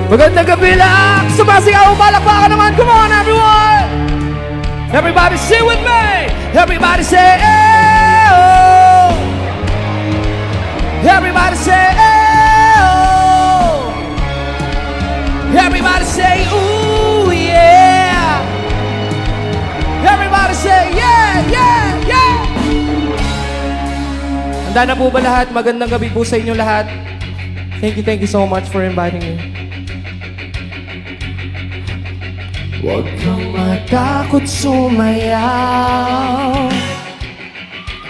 Magandang gabi lang! Sumasigaw, palakpakan naman! Come on, everyone! Everybody sing with me! Everybody say, oh! Everybody say, oh! Everybody say, ooh, yeah! Everybody say, yeah, yeah, yeah! Handa na po ba lahat? Magandang gabi po sa inyo lahat. Thank you so much for inviting me. Huwag kang matakot sumayaw.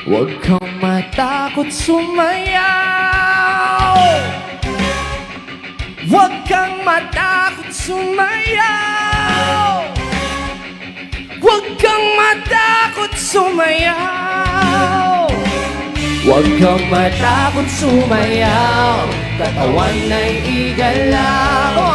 Huwag kang matakot sumayaw. Huwag kang matakot sumayaw. Huwag kang matakot sumayaw. Huwag kang matakot sumayaw. Katawan ay igalaw.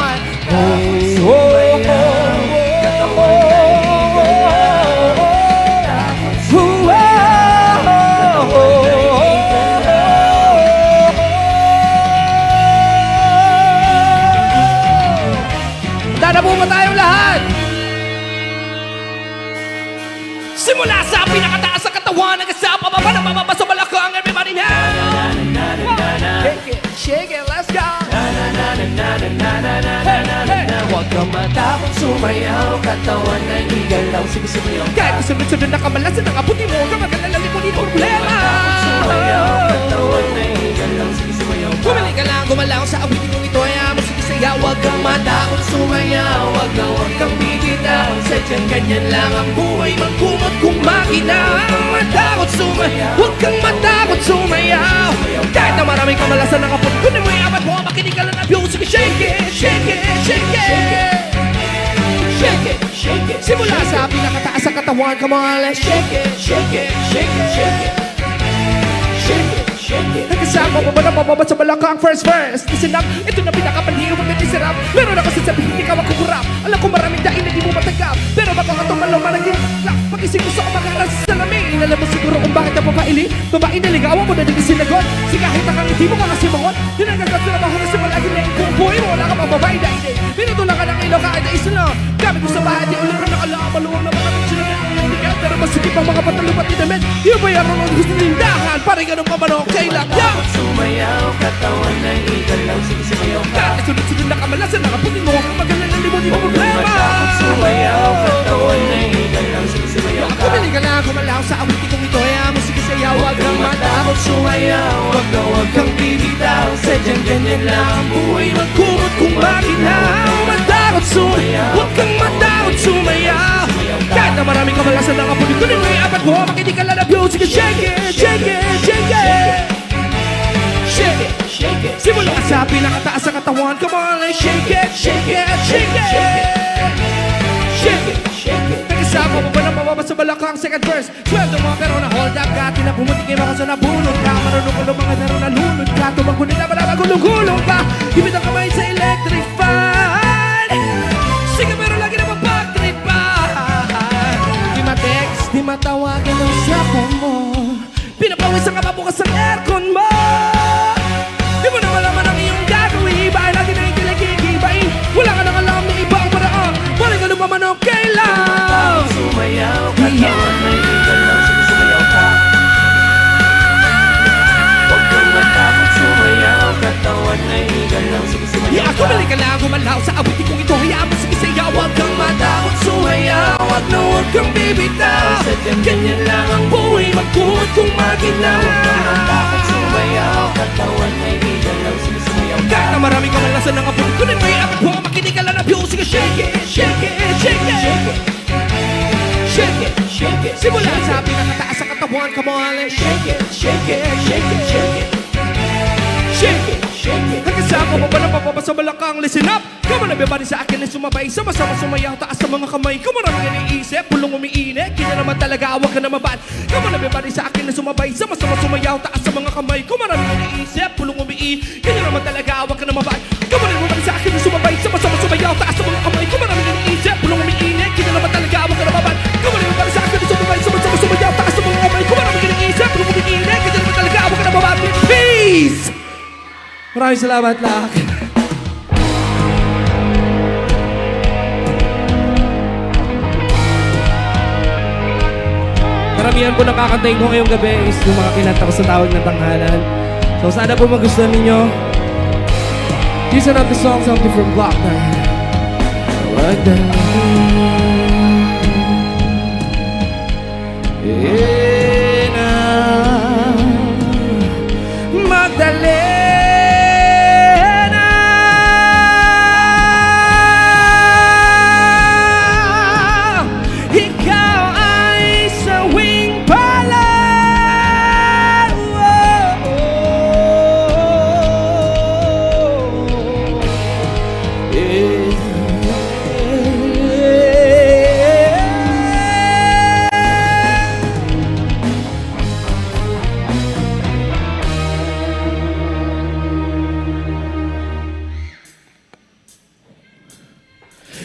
Tanabuman tayong lahat! Simula sa pinakataas sa katawan hanggang sa pababa na mababa sa balakang. Everybody now! Shake it, let's go! Huwag kang matakot sumayaw. Katawan ay igalaw. Sige sumayaw. Kahit sunod-sunod na kamalasan ang abuti mo, huwag kang mag-alala, ngunit problema. Katawan ay igalaw. Sige sumayaw. Bumili ka lang, gumalaw sa awitin kong ito. Ayaw mo, sige sayaw. Huwag kang matakot sumayaw. Huwag kang bibitaw. Sadyang ganyan lang ang buhay. Magkumot kung makina. Matakot sumayaw. Huwag kang matakot sumayaw. Kahit na maraming kamalasan ng abuti, kunin mo yung apat mo. Makinig ka lang ng view. Sige, shake it, shake it, shake it. Shake it, shake it. Simula sa pinakataas sa katawan. Come on, let's shake it, shake it, shake it, shake it. Shake it, shake it. Nagkasama mo ba na mababa sa balakang first verse? Listen up, ito na pinakapaliw ang natisirap. Meron ako sasabihin, hindi ka makukurap. Alam ko maraming dahin na di mo matagap. Pero baka katumalaw managing lang. Pag-isip ko sa kumakalas sa salamin. Alam mo siguro kung bakit ang babaili. Babae na ligawan mo na naging sinagot. Si kahit nakang hindi mo kakasimangot. Dinagagat sa trabaho na simalagi na yung buhay mo. Wala ka pang babae na hindi. Pinutulak ka ng ilaw ka at isa lang. Gamit mo sa bahay, di ulit na nakalaang maluwang na mga sila na nangyayag. Pero masikip ang mga patalupat ni Damed. Yung bayaran ang gusto nindahan. Parang ganun pa man okay lang. Matakot sumayaw, katawan ay igalaw. Sige sumayaw ka. Kahit sunod-sunod na kamalasan, nakapunin mo. Kung magalang ng limon, di mo problema. Matakot sumayaw, katawan ay igalaw. Sige sumayaw ka. Kumali ka lang, kumalaw sa awitin kong ito. Kaya mo sige sayaw, huwag kang matakot sumayaw. Huwag kang bibitaw. Sadyang ganyan lang ang buhay. magkumot kung makinaw. Matakot sumayaw, huwag kang matakot sumayaw. Kahit na maraming kamalasan ng apunin, kunin mo yung apat mo. Makinig ka lang ng view. Sige, shake it, shake it, shake it. Shake it, shake it. Simula sa pinakataas sa katawan. Come on, let's shake it, shake it, shake it. Shake it, shake it. Nagkasama mo ba na mababa sa balakang second verse? Sweldo mo pero na hold up ka. Tinapumunti kayo mga sa nabulog ka. Marunong ko ng mga laro na lunod ka. Tumagkunin na malabag gulong-gulong ka. Hibit ang kamay sa electric fan. Sige pero lagi na mapag-trip pa. Di ma-text, di matawagan ang cellphone mo. Pinapawis ang kapabukas ang aircon mo. Di mo na malaman ang iyong gagawin. Iba ay lagi na ikilagigibain. Wala ka nang alam ng ibang paraan. Wala ka naman okay lang. Sumayaw, katawan ay igalaw. Sige sumayaw ka. Huwag kang matakot sumayaw, katawan ay igalaw. Sige sumayaw ka. Kumali ka lang, gumalaw sa awitin kong ito. Hayaan mo sige sayaw. Huwag kang matakot sumayaw. Huwag na huwag kang bibitaw. Sadyang Ganyan lang ang buhay. Magkumot kung maginaw. Huwag kang matakot sumayaw, katawan ay igalaw. Sige sumayaw ka. Kahit na maraming kamalasan ng apunin, kunin mo yung apat mo. Makinig ka lang ng view. Sige, shake it, shake it, shake it. Shake it, shake it. Simula sa pinakataas sa katawan. Come on, let's shake it, shake it, shake it, shake it. Shake it, shake it. Nagkasama mo ba na mababa sa balakang? Listen up! Come on, everybody sa akin ay sumabay. Sama-sama sumayaw, taas sa mga kamay. Come on, ang iniisip, pulong umiinit. Kaya naman talaga, awag ka na maban. Come on, everybody sa akin ay sumabay. Sama-sama sumayaw, taas sa mga kamay. Come on, ang iniisip, pulong umiinit. Kaya naman talaga, awag ka na maban. Come on, everybody sa akin ay sumabay. Sama-sama sumayaw, taas sa mga kamay. Come on, ang iniisip, pulong umiinit. Kaya naman talaga, awag ka na maban. Come on, everybody sa akin ay sumabay. Sama-sama sumayaw, taas sa mga kamay. Come on, ang iniisip, pulong umiinit. Kaya naman talaga, awag ka na maban. Peace! Maraming salamat, Lak. karamihan po nakakantayin ko ngayong gabi is yung mga kinanta ko sa tawag ng tanghalan. So sana po magustuhan ninyo. Here's another song, something from Block 9. Magdalena, ikaw ay sawing pala.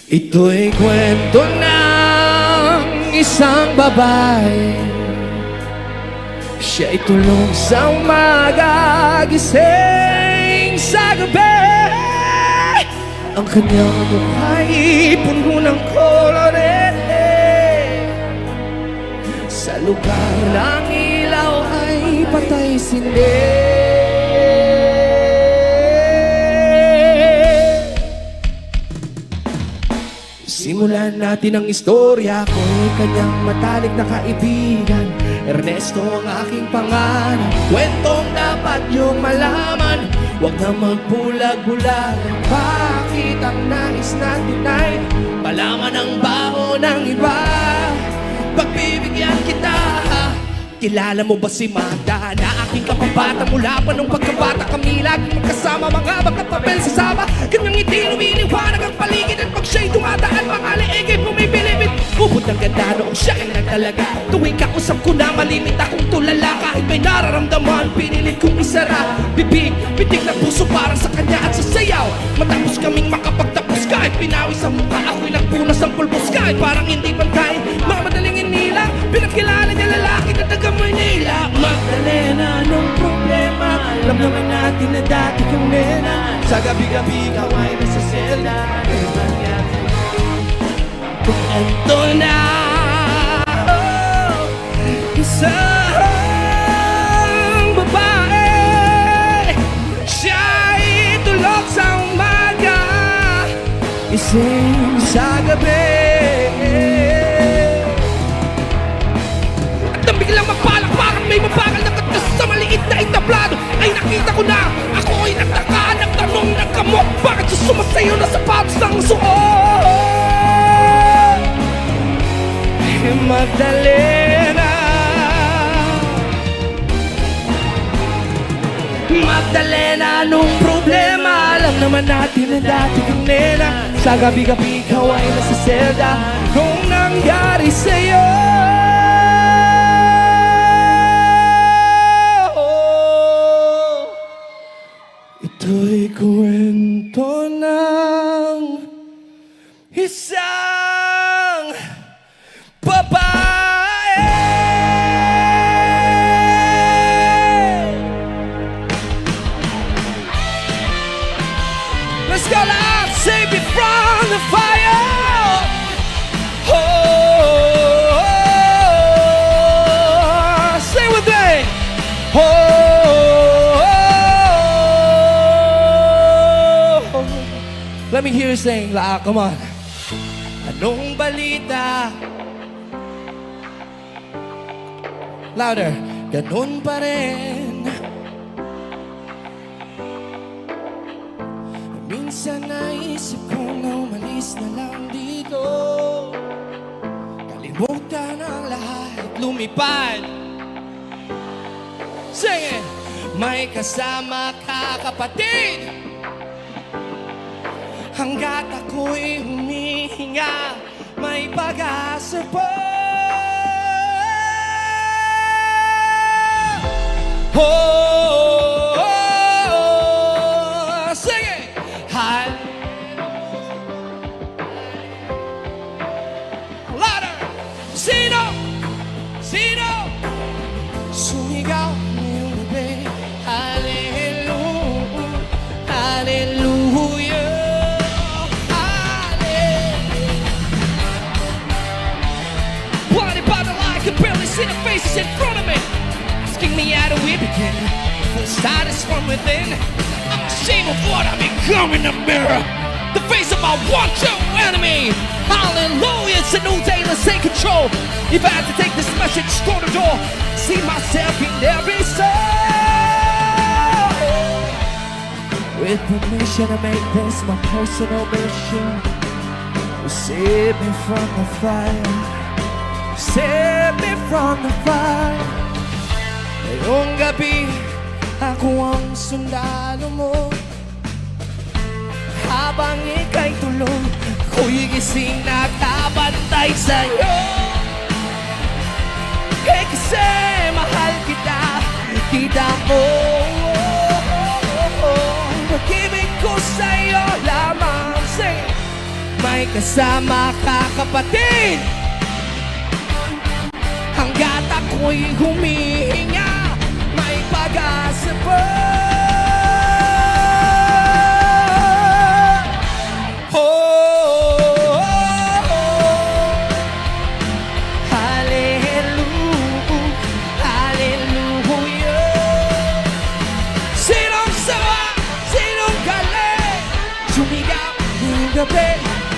Ito'y kwento ng isang babae. Siya'y tulog sa umaga, gising sa gabi. Ang kanyang mukha'y puno ng kolorete. Sa lugar ng ilaw ay patay sindi. Simulan natin ang istorya ko, kanyang matalik na kaibigan. Ernesto ang aking pangalan, kwentong dapat yung malaman. Huwag na magbulag-bulag, bakit ang nais natin ay malaman ang baho ng iba. Pagbibigyan kita, kilala mo ba si Magda na aking kapabata mula pa nung pagkabata kami laging magkasama, mga magkapapel sa sama. Kanyang ngiti lumiliwanag ang paligid at pag siya'y dumadaan mga leegay bumibilibid. Ubod ng ganda noong siya ay nagtalaga. Tuwing kausap ko na malimit akong tulala. Kahit may nararamdaman pinilit kong isara bibig, pitik na puso para sa kanya at sa sayaw. Matapos kaming makapagtapos kahit pinawis ang mukha, ako'y nagpunas ang pulbos kahit parang hindi pantay. Mga madaling inila, pinagkilala niya lalaki na taga Manila. Magdalena, anong problema? Alam naman natin na dati kang nena. Sa gabi-gabi ikaw ay nasa selda. Ito na isang babae. Siya'y tulog sa umaga, gising sa gabi. Biglang mapalak, parang may mabagal na katas sa maliit na entablado. Ay nakita ko na, ako ay nagtaka, nagtanong, nagkamok. Bakit sumasayo na sapatos ng suot? Magdalena, Magdalena, anong problema? Alam naman natin na dati kang nena. Sa gabi-gabi ikaw ay nasa selda. Kung nangyari sa'yo, ito'y kwento ng isang babae. Let's go loud, save it from the fire. Oh, oh, oh. Sing with me. Let me hear you sing, La, come on. Anong balita? Louder. Ganun pa rin. Minsan naisip kong umalis na lang dito. Kalimutan ang lahat, lumipad. Sing it! May kasama ka, kapatid. Hanggat ako'y humihinga, may pag-asa pa. Oh, oh, oh, sing it! Louder! Sino? Sino? Sumigaw ngayong gabi. Hallelujah, hallelujah. See the face anything. I'm ashamed of what I become in the mirror. The face of my one-true enemy. Hallelujah, it's a new day, let's take control. If I had to take this message to the door, see myself in every soul. With permission to make this my personal mission. Save me from the fire. Save me from the fire. Ngayong gabi, ako ang sundalo mo. Habang ika'y tulog, ako'y gising nakabantay sa'yo. Eh kasi mahal kita, kita mo. Pag-ibig ko sa'yo lamang sa'yo. May kasama ka kapatid. Hanggat ako'y humihinga, may pag-asa pa.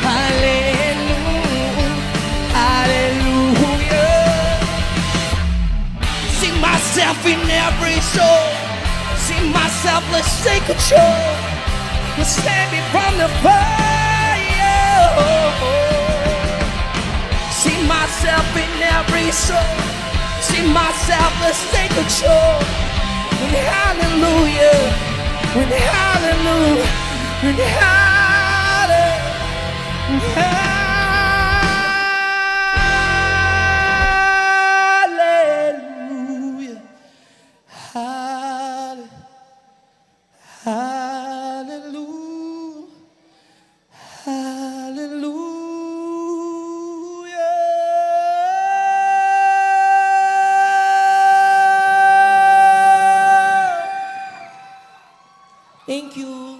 Hallelujah, hallelujah. See myself in every soul. See myself, let's take control. Let's save me from the fire. See myself in every soul. See myself, let's take control. And hallelujah, and hallelujah, and hallelujah. Hallelujah. Hallelujah. Hallelujah. Thank you.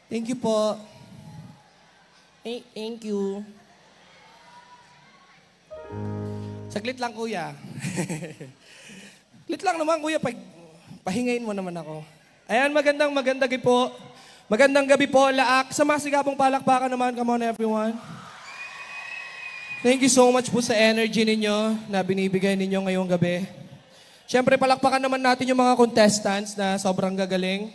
Thank you po. Thank you. Saglit lang, kuya. Saglit lang naman, kuya. Pahingayin mo naman ako. Ayan, magandang gabi po. Magandang gabi po, laak. Sa masigabong palakpakan naman. Come on, everyone. Thank you so much po sa energy ninyo na binibigay ninyo ngayong gabi. Siyempre, palakpakan naman natin yung mga contestants na sobrang gagaling.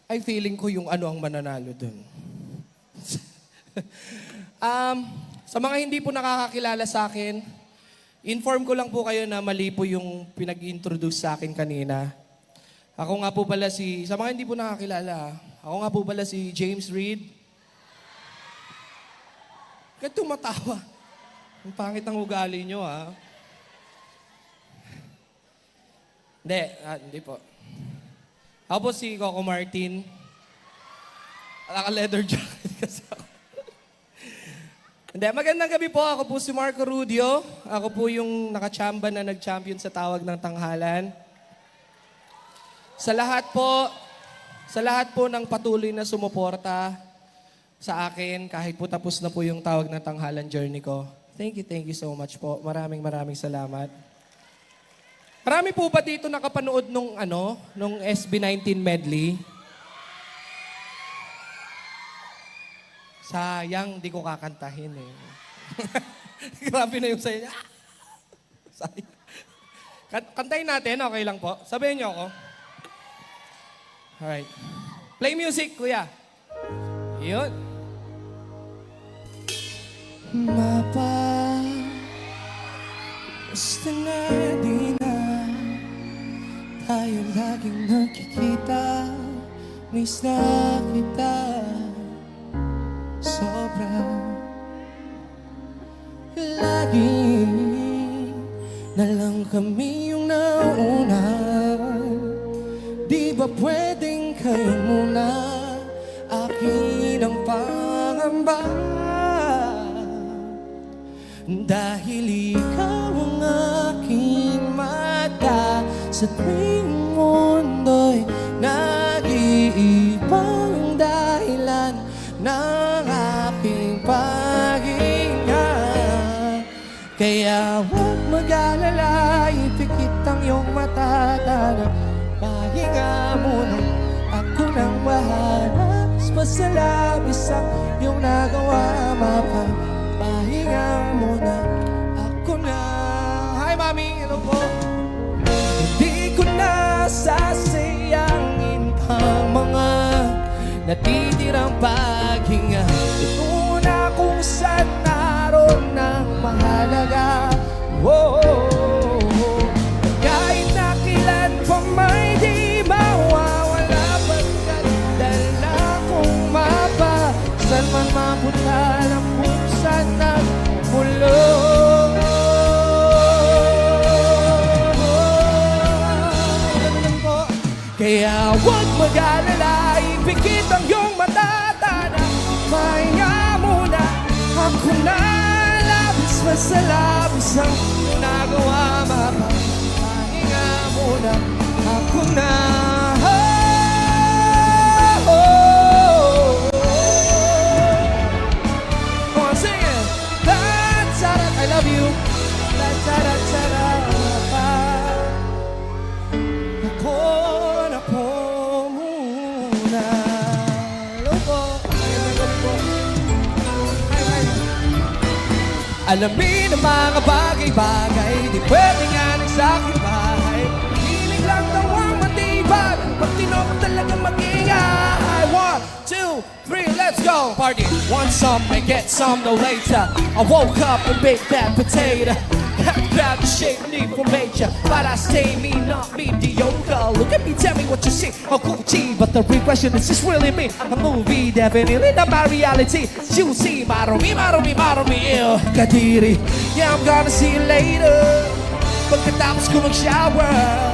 Ay, feeling ko yung ano ang mananalo dun. Sa mga hindi po nakakakilala sa akin, inform ko lang po kayo na mali po yung pinag-introduce sa akin kanina. Ako nga po pala sa mga hindi po nakakilala, ako nga po pala si James Reid. Bakit tumatawa? Ang pangit ng ugali nyo, ha? Hindi po. Ako po si Coco Martin. Naka-leather jacket kasi ako. Hindi, magandang gabi po. Ako po si Marco Rudio. Ako po yung nakachamba na nag-champion sa tawag ng tanghalan. Sa lahat po ng patuloy na sumuporta sa akin, kahit po tapos na po yung tawag ng tanghalan journey ko. Thank you so much po. Maraming salamat. Marami po ba dito nakapanood nung SB19 medley? Sayang, di ko kakantahin eh. Grabe na yung sayo niya. Sayang. Kantahin natin, okay lang po. Sabihin niyo ako. Alright. Play music, kuya. Yun. Basta na di na tayo laging nakikita. Miss na kita sobra. Lagi na lang kami yung nauna. Di ba pwedeng kayo muna? Akin ang pangamba. Dahil ikaw ang aking mata. Sa tuwing mundo'y nag-iibang dahilan ng aking paghinga. Kaya huwag mag-alala, ipikit ang iyong matatanap. Pahinga muna, ako nang bahala. Pasalabis ang iyong nagawa, pahinga muna, ako na. Hi mami, hello po. Hindi ko na sasayangin ang mga natitirang paghinga. Ito na kung saan naroon ng mahalaga. Whoa. Kahit na kailan pa may di mawawala, pagkandal na kung mapa, saan man mapunta ng buksan ng mulo. Kaya huwag mag-alala, ipikit ang iyong matatana. Pahinga muna, ako na labis masalabis ang nagawa, pahinga muna, ako na. Come on, sing it. I love you. Ako na po muna. Loko. Alamin ang mga bagay-bagay, di pwede nga ng sa aking bahay. Hiling lang daw ang matibag, pag tinok talaga mag-ingay. 1, 2, 3, let's go! Party! Want some, may get some no later. I woke up and baked that potato. Grab the shape, need for major, but I stay me, not mediocre. Look at me, tell me what you see. I'm Gucci, but the real question is this really me? A movie, definitely not my reality. Juicy, maromi, ew, kadiri. Yeah, I'm gonna see you later. Pagkatapos ko mag-shower,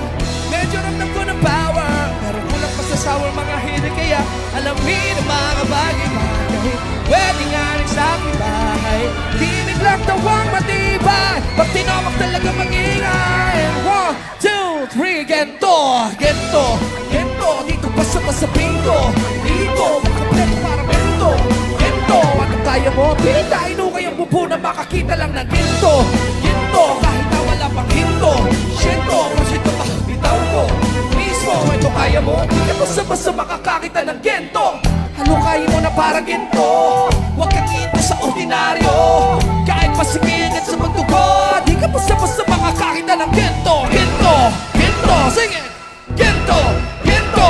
medyo ramdam ko ng power. Pero kulang pa sa sour mga hili, kaya alamin ang mga bagay-bagay. Pwede nga rin sa aking bahay, tinig lang daw ang matibay. Pag tinamak talaga mag-ingay. 1, 2, 3, gento, gento, gento. Dito basta-basta bingo. Dito, magkapleto para mento. Gento, ano kaya mo? Pilitain mo kayang bubo na makakita lang ng gento. Gento, kahit na wala pang hinto. Shento, prosito pa, bitaw ko. Mismo, ito kaya mo? Di ka basta-basta makakakita ng gento. Ano kaya mo na parang ginto? Huwag kang ito sa ordinaryo. Kahit pasigingin sa pagtugo, di ka basta-basta makakakita ng ginto. Ginto, ginto, sing it! Ginto, ginto,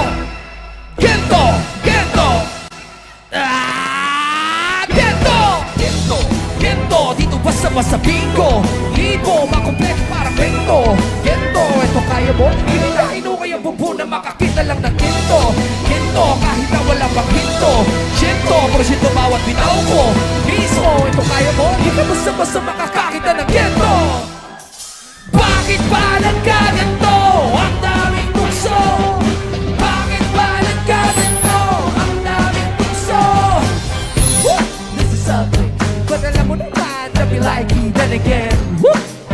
ginto, ginto. Ginto, ginto, ginto. Dito basta-basta bingo. Libo, makompleto parang bento. Ginto, ito kaya mo? Hinahin mo kaya bubo na makakita lang ng ginto. Ginto, kahit na wala pang hinto. Shento, porsyento bawat bitaw ko. Mismo, ito kaya mo? Di ka basta-basta makakakita ng ginto. Bakit ba nagkaganto? Ang daming tukso. Bakit ba nagkaganto? Ang daming tukso. This is ugly, but alam mo naman na be like it then again.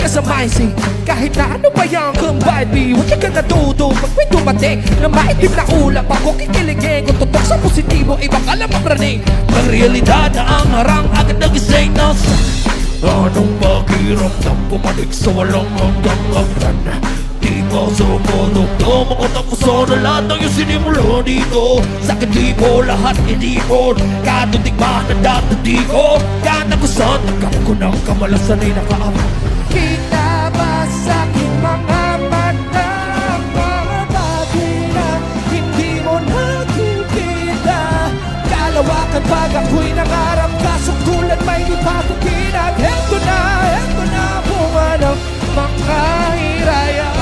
Sa mindset, kahit na ano pa yung combined me, huwag kang natuto pag may dumating na maitim na ulap ako kikiligin. Kung tutok sa positibo, ibang alam ang praning. Ang realidad na ang harang agad nag-isay na sa anong pakiramdam pumalig sa walang hanggang agran. Di ka sumulog na mga tapusan na lahat ng iyong sinimula dito. Sakit di mo lahat inipon, katutigma na datati ko. Kanagusan, nagkap ko ng kamalasan ay nakaamang. Kita ba sa aking mga mata ang mga bagay na hindi mo nakikita? Kalawakan pag ako'y nangarap, kasukulan may di pa kukinag. Heto na pumanang mga hiraya.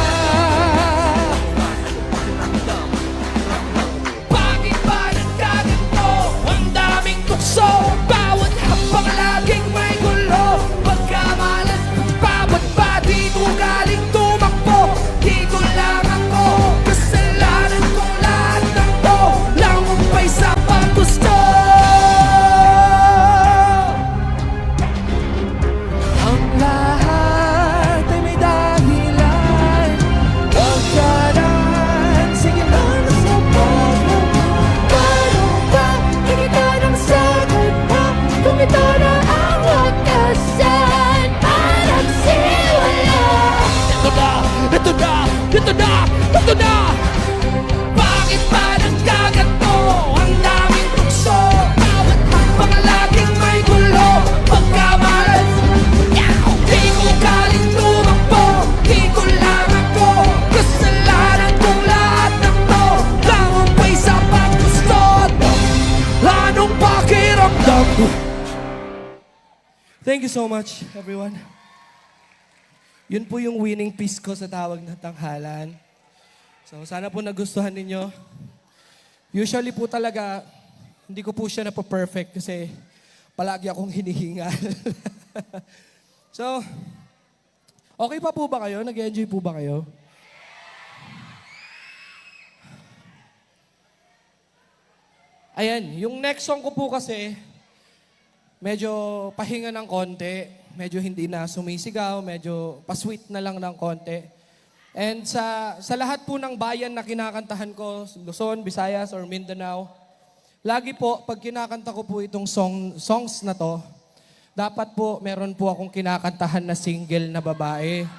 Bakit ba nagkaganto? Ang daming tukso, bawat hapang laging may gulo. Pagkamalan bawat ba dito galing tumakbo? Dito lang ako, kasalanan ko lahat ng to. Langumpay sa paggusto. Thank you so much, everyone. Yun po yung winning piece ko sa tawag na tanghalan. So, sana po nagustuhan ninyo. Usually po talaga, hindi ko po siya na-perfect kasi palagi akong hinihingal. So, okay pa po ba kayo? Nag-enjoy po ba kayo? Ayan, yung next song ko po kasi, medyo pahinga ng konti, medyo hindi na sumisigaw, medyo pasweet na lang ng konti. And sa lahat po ng bayan na kinakantahan ko, Luzon, Visayas, or Mindanao, lagi po, pag kinakanta ko po itong songs na to, dapat po, meron po akong kinakantahan na single na babae.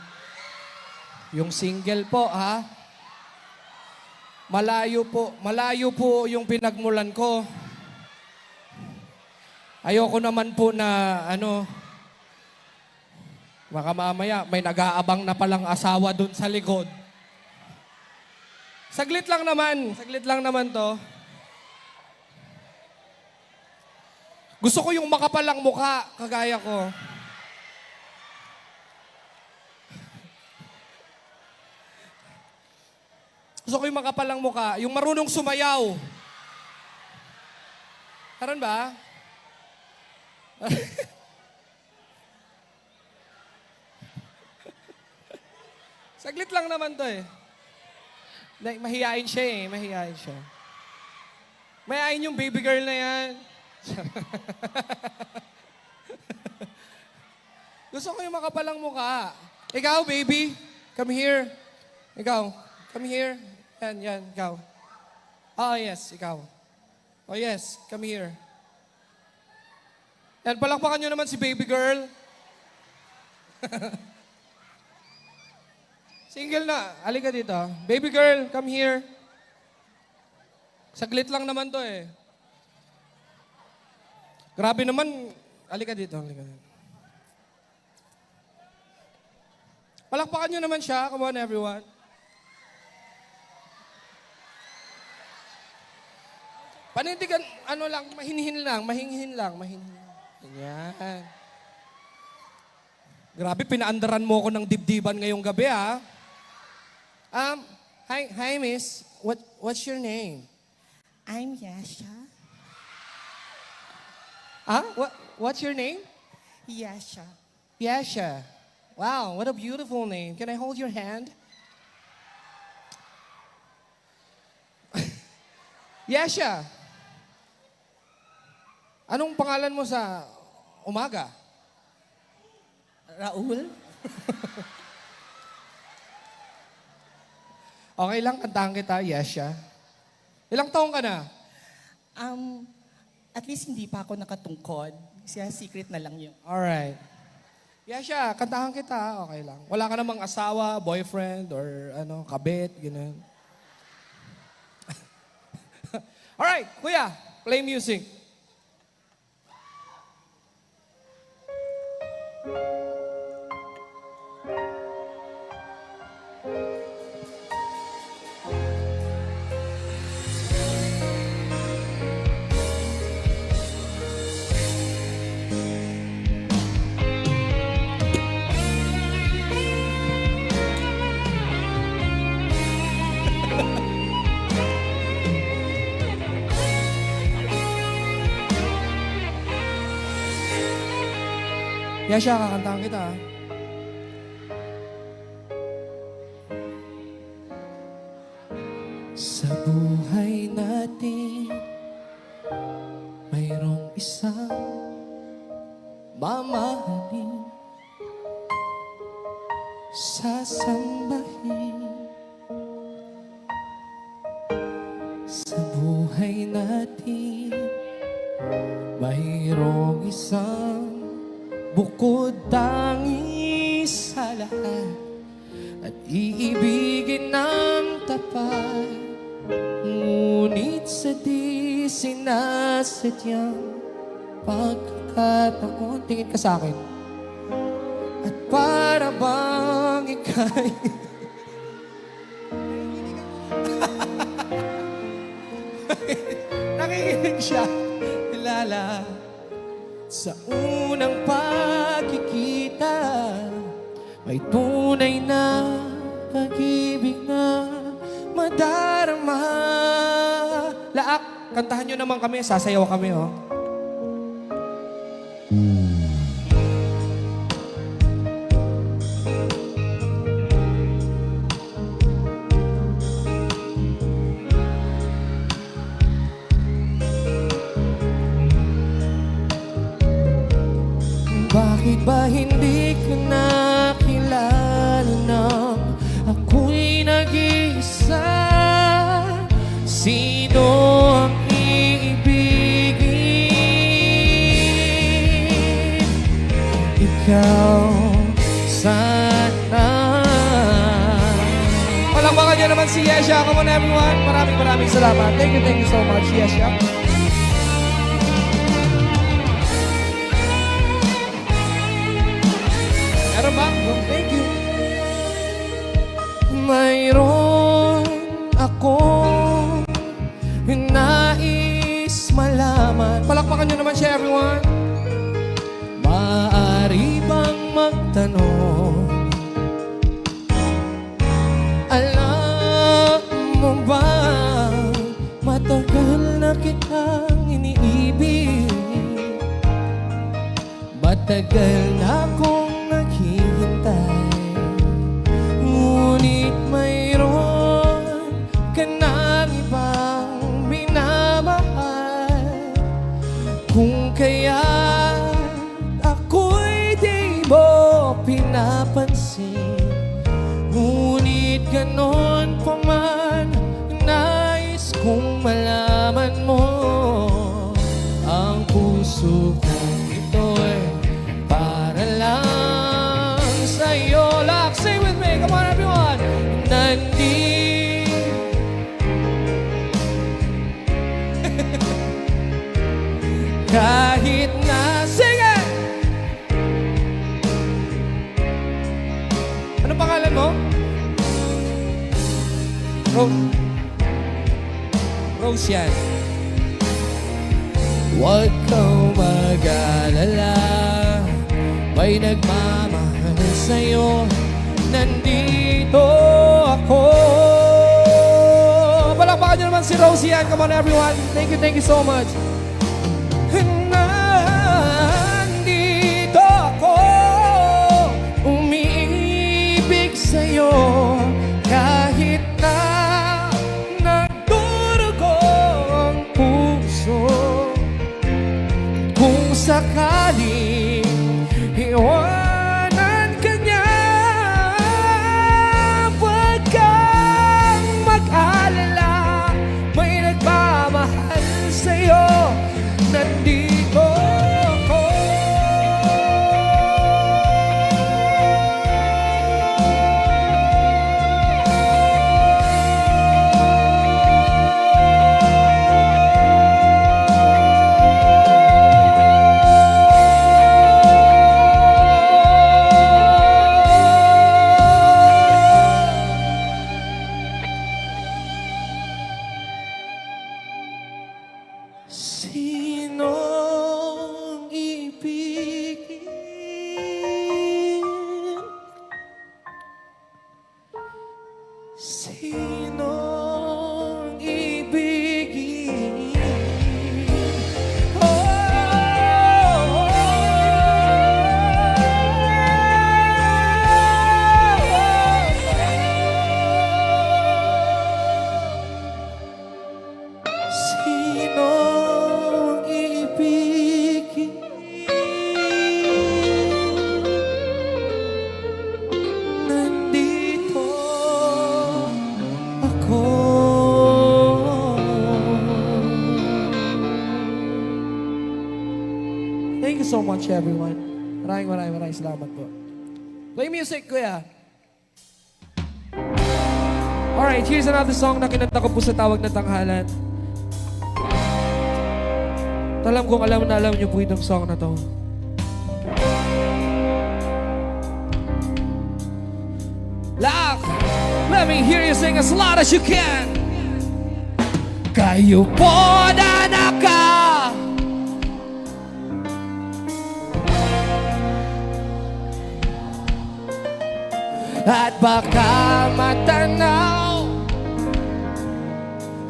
Yung single po, ha? Malayo po yung pinagmulan ko. Ayoko naman po na, baka mamaya may nag-aabang na palang asawa dun sa likod. Saglit lang naman to. Gusto ko yung makapalang mukha, kagaya ko. Gusto ko yung makapalang mukha, yung marunong sumayaw. Karon ba? Saglit lang naman to eh. Mahihain siya. Mahihain yung baby girl na yan. Gusto ko yung makapalang mukha. Ikaw, baby, come here. Ikaw, come here. Yan, ikaw. Oh, yes, ikaw. Oh, yes, come here. Yan, palakpakan nyo naman si baby girl. Single na. Halika dito. Baby girl, come here. Saglit lang naman to eh. Grabe naman. Halika dito. Palakpakan nyo naman siya. Come on, everyone. Panindigan, mahinhin lang. Ganyan. Grabe, pinaandaran mo ko ng dibdiban ngayong gabi, ha? Hi, miss. What's your name? I'm Yasha. What's your name? Yasha. Yasha. Wow, what a beautiful name. Can I hold your hand? Yasha. Anong pangalan mo sa umaga? Raul? Okay lang, kantahan kita, Yasha. Ilang taong ka na? At least hindi pa ako nakatungkod. Kasi secret na lang yun. Alright. Yasha, kantahan kita, okay lang. Wala ka namang asawa, boyfriend, or kabit, gano'n. Alright, kuya, play music. Yasha, kakantahan kita. Sa buhay natin, mayroong isang mamahalin, sasambahin. Sa buhay natin, mayroong isang bukod tangi sa lahat at iibigin ng tapat, ngunit sa di sinasadyang pagkakataon. Tingin ka sa akin. At para bang ika'y nakikinig siya. Kilala. Sa unang pagkikita, may tunay na pag-ibig na madarama. Laak, kantahan nyo naman kami, sasayaw kami, oh. Bakit ba hindi ko nakilala nang ako'y nag-iisa? Sino ang iibigin? Ikaw sana. Palakpakan niyo naman si Yesha. Come on everyone. Maraming salamat. Thank you so much, Yesha. Meron ba? Oh, thank you. Mayroon akong nais malaman. Palakpakan nyo naman siya, everyone. Maaari bang magtanong? Alam mo ba, matagal na kitang iniibig. Matagal na akong naghihintay, ngunit mayroon ka nang ibang minamahal. Kung kaya ako'y di mo pinapansin, ngunit ganon pa man, nais kong malaman mo. Ang puso kong ito'y para lang sa'yo. Lock, sing with me, come on everyone. Kahit na, sing it! Ano pangalan mo? Rose yan. Huwag kang mag-alala, may nagmamahal sa'yo. Nandito ako. Palakpakan niyo naman si Rosie yan. Come on everyone. Thank you so much. Nandito ako, umiibig sa'yo. Kahit na nagdurugo ang puso, kung sakaling iwanan ka niya, huwag kang mag-alala, may nagmamahal sa'yo. Nandito ako. Sinong ibigin? Sinong ibigin? Sinong ibigin? Nandito ako. Thank you so much, everyone. Maraming salamat po. Play music, kuya. Alright, here's another song na kinanta ko po sa Tawag na Tanghalan. Alam kong alam niyo po itong song na to. Lock! Let me hear you sing as loud as you can. Kayo po na naka At baka matanaw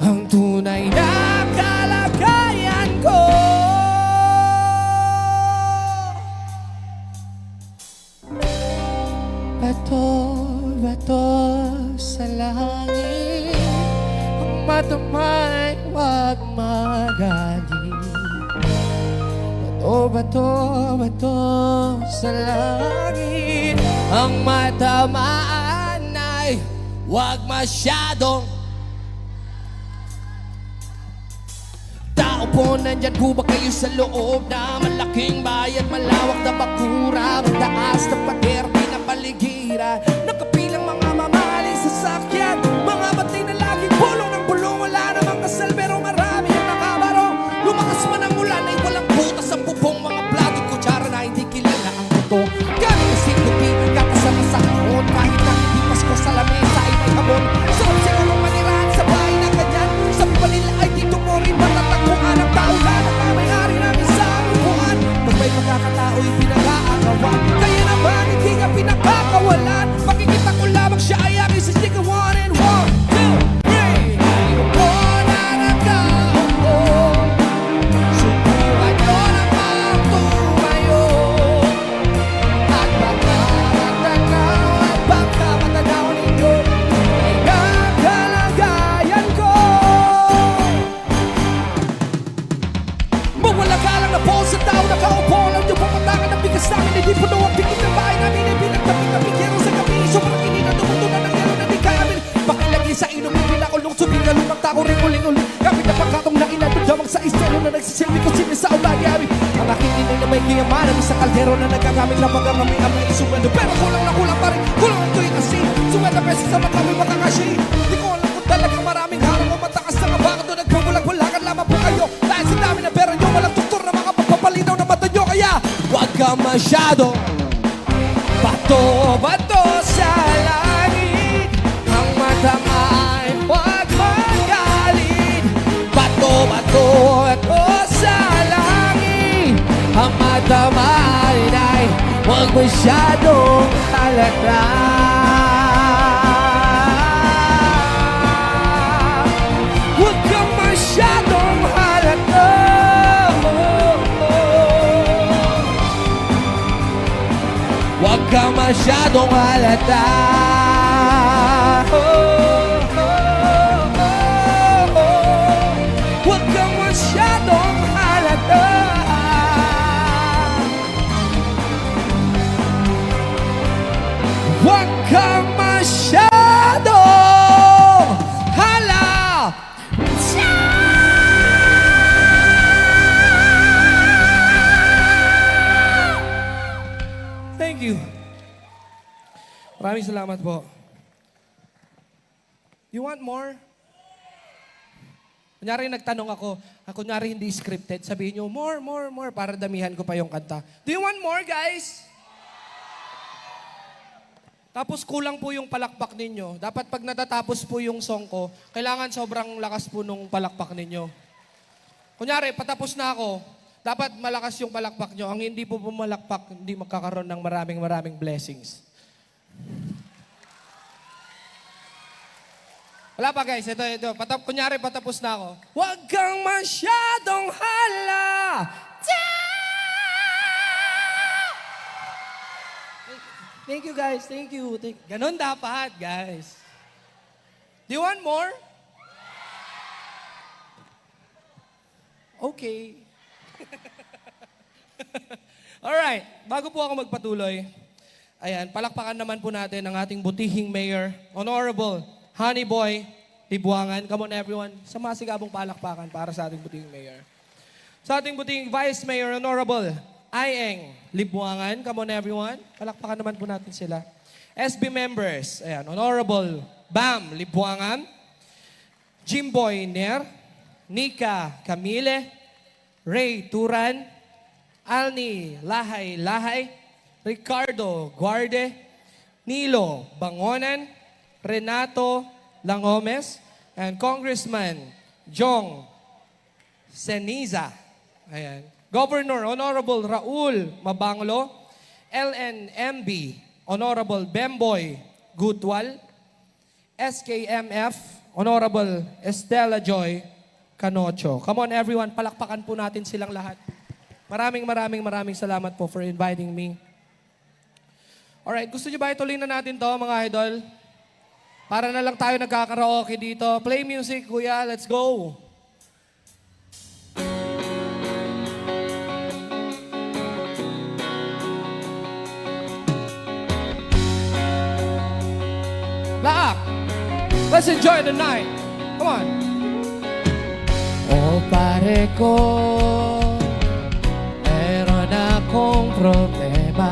ang tunay na kalagayan ko. Bato sa langit, ang matamay huwag magaling. Bato sa langit, ang matamaan ay huwag masyadong. Tao po, nandyan po ba kayo sa loob na malaking bayan, malawak na bakura, mataas na pader, pinapaligiran, nakapilang mga mamahaling sasakyan, mga batay na laging bulong ng bulong, wala namang kasal pero marami ang nakabaro. Lumakas man ang ulan ay walang butas sa bubong, mga plato kutsara na hindi kilala ang buto. Gamit na singkupi, kakasama sa kahon, kahit na hindi Pasko sa lamesa ay may hamon. Sarap siguro manirahan sa bahay na ganyan, sa panila ay dito mo rin matatagpuan ang tao na nakamayari namin sa upuan. Pag may pagkakatao'y pinag-aagawan, kaya naman hindi nga pinagkakawalan. Makikita ko lamang siya ay aking sisigaw. 1 and 1, 2, 3. Ayoko na ng tao ko, subukan nyo naman tumayo. At baka matanaw ninyo ay kakalagayan ko. Mawala ka lang na po sa tao, nakaupo lang yung pumatangan ng bigas namin. Hindi puno ang bigit ng bahay namin, ay pinagtapit-tapit yero sa gabi. Sobrang init na tumutunan ng yero na di kayamin. Pakilagay sa inumin, pinakulong, sumingalong ang tako rin uling-uling. Kapit na pagkatong na inatudamang sa istero na nagsisilbi ko sinin sa ulagi amin. Ang aking inay na may kiyamanan, isang kaldero na nagagamit na pagkakami ang may isumendo. Pero kulang na kulang pa rin, kulang ang tuwing kasi 50 pesos sa magkami makakashi. Di ko alam kung talagang maraming harang o matakas na kabaka doon. Nagpabulag-bulagan lamang po kayo dahil sa dami na pera nyo, walang tuktor na mga pagpapalinaw na mata nyo. Kaya huwag ka masyado bato sa langit, ang matamay huwag magalit. Bato sa langit, ang matamay ay huwag masyadong halata. Huwag kang masyadong halata. Huwag kang masyadong halata. Huwag kang masyadong halata. Huwag kang masyadong halata. Thank you. Maraming salamat po. You want more? Kunyari nagtanong ako, kunyari hindi scripted, sabihin nyo, more, para damihan ko pa yung kanta. Do you want more, guys? Tapos kulang po yung palakpak ninyo. Dapat pag natatapos po yung song ko, kailangan sobrang lakas po nung palakpak ninyo. Kunyari, patapos na ako, dapat malakas yung palakpak nyo. Ang hindi po pumalakpak, hindi magkakaroon ng maraming blessings. Wala pa guys, ito. Kunyari patapos na ako. Huwag kang masyadong hala. Thank you guys, thank you. Ganon dapat guys. Do you want more? Okay. Alright, bago po ako magpatuloy, ayan, palakpakan naman po natin ang ating butihing mayor, Honorable Honey Boy Libuangan. Come on everyone, sa masigabong palakpakan para sa ating butihing mayor. Sa ating butihing Vice Mayor, Honorable Ayeng Libuangan. Come on everyone, palakpakan naman po natin sila. SB members, ayan, Honorable Bam Libuangan, Jimboy Ner, Nika Camille, Ray Turan, Alni Lahay, Ricardo Guarde, Nilo Bangonan, Renato Langomes, and Congressman Jong Seniza. Ayan. Governor Honorable Raul Mabanglo, LNMB Honorable Bemboy Gutwal, SKMF, Honorable Estela Joy Canocho. Come on everyone, palakpakan po natin silang lahat. Maraming salamat po for inviting me. Alright, gusto niyo ba ituloy na natin to mga idol? Para na lang tayo nagkakaraoke dito. Play music, kuya. Let's go. Laak, let's enjoy the night. Come on. Oh, pare ko, meron akong problema.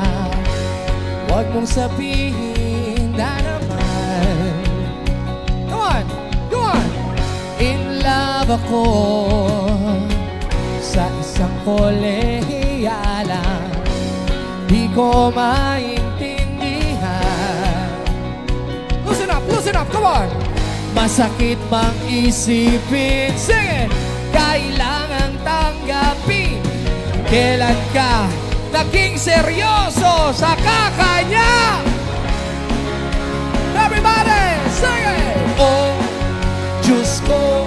Huwag mong sabihin na naman. Come on, come on. In love ako sa isang kolehiyala. Di ko maintindihan. Listen up, come on. Masakit mang isipin. Sing it! Kailangang tanggapin. Kailan ka naging seryoso sa kakanya? Everybody, sing it! Oh, Diyos ko,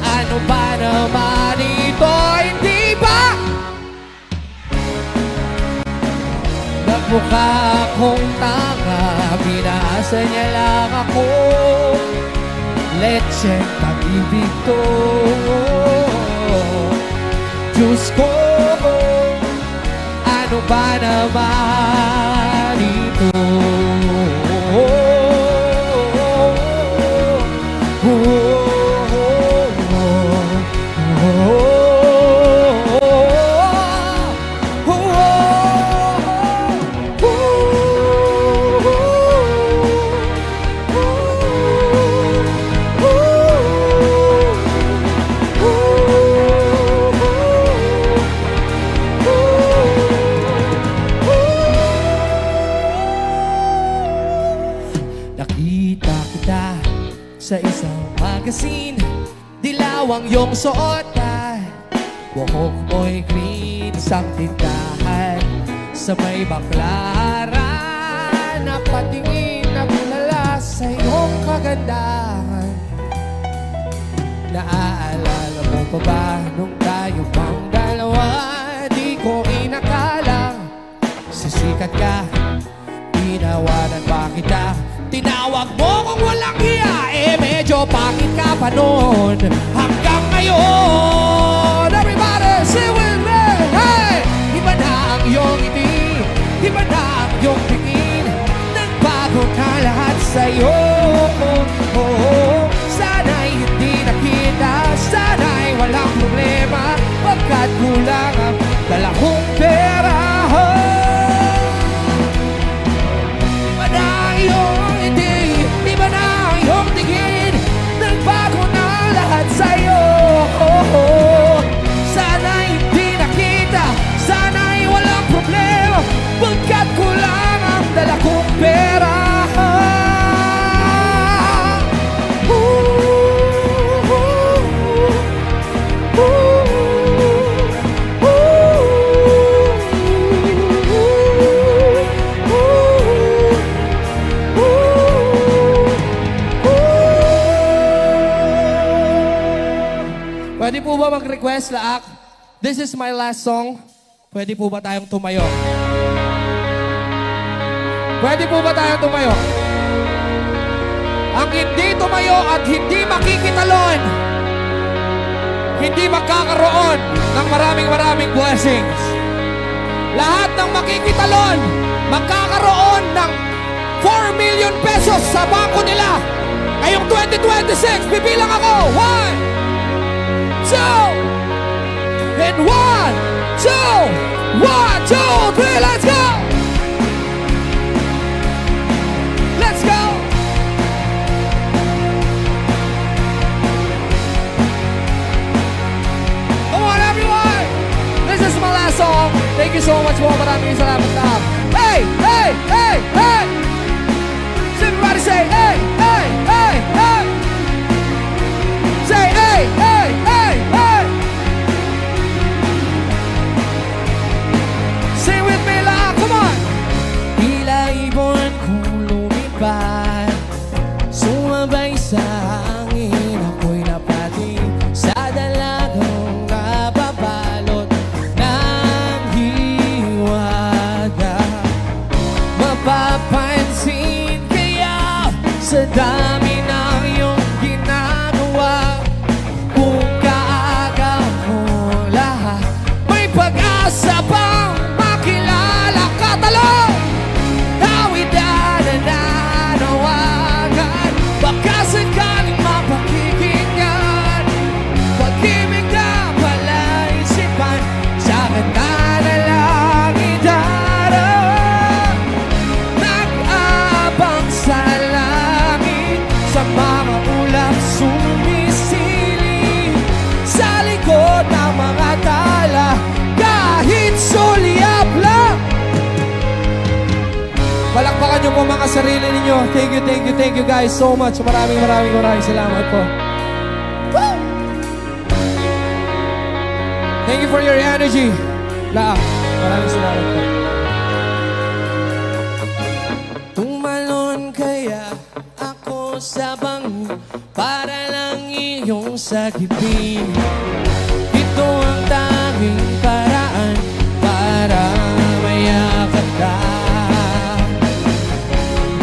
ano ba naman ito? Hindi ba nagmukha akong tanga? Binasa niya lang ako. Leche pag-ibig to. Diyos ko, ano ba naman ito? Nakita kita sa isang magazine. Dilaw ang iyong suot at buhok mo'y green. Isang tindahan sa may baklaran. Napatingin na bulala sa iyong kagandahan. Naaalala mo pa ba nung tayo pang dalawa? Di ko inakalang sisikat ka. Tinawanan pa kita. Tinawag mo kung walang hiya. Eh medyo pangit ka pa noon. Hanggang ngayon. Everybody say with me. Hey! Iba na ang iyong ngiti. Iba na ang iyong tingin. Nagbago na lahat sa'yo. Sana'y hindi nakita. Sana'y walang problema. Pagkat kulang ang dala kong pera. Iba na ang iyong ngiti. Iba na ang iyong tingin. Nagbago na lahat sa'yo. Sana'y hindi nakita. Sana'y walang problema. Pagkat kulang ang dala kong pera. Pwede po ba mag-request, Laak? This is my last song. Pwede po ba tayong tumayo? Pwede po ba tayong tumayo? Ang hindi tumayo at hindi makikitalon, hindi magkakaroon ng maraming blessings. Lahat ng makikitalon, magkakaroon ng 4 million pesos sa bangko nila. Ngayong 2026, bibilang ako. 1, 2, and 1, 2, 1, 2, 3, let's go! Let's go! Come on everyone! This is my last song. Thank you so much po. Maraming salamat na. Hey! Hey! Hey! Hey! So everybody say, hey! Hey! Hey! Hey! Say, hey! Hey! Hey! Hey! Sing with me, love! dami ng iyong ginagawa, kung kaagaw mo lahat, may pag-asa bang makilala ka? Talong! Awitan na nanawagan, baka sakaling mapakikinggan, pag-ibig na palaisipan, sa kanta na lang idarang, nag-abang sa langit, sa mga ulap sumisili, sa likod ng mga tala, kahit sulyap lang. Palakpakan niyo po mga sarili ninyo. Thank you guys so much. Maraming salamat po. Woo! Thank you for your energy. Laak, maraming salamat po. Tumalon kaya ako sa bangin para lang iyong sagipin. Ito ang tanging paraan para mayakap ka.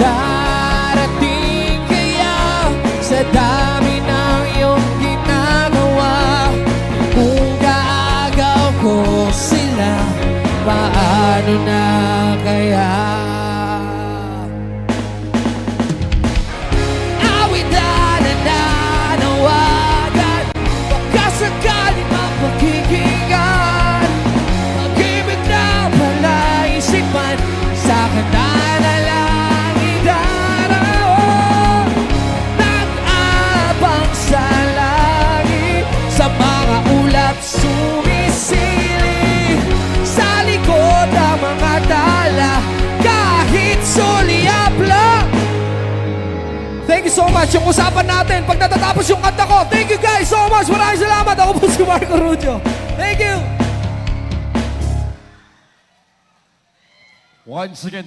Darating kaya sa dami ng iyong ginagawa, kung kaagaw ko sila, paano na kaya? Awitan na nanawagan, baka sakaling mapakikinggan, pag-ibig na palaisipan, sa kanta na lang idarao, nag-abang sa langit, sa mga ulap sumisili, sa likod ng mga tala, kahit sulyap lang. Thank you so much. Yung usapan natin pag natatapos yung kanta ko. Thank you guys so much. Maraming salamat. Ako po si Marco Rudio. Thank you. Once again,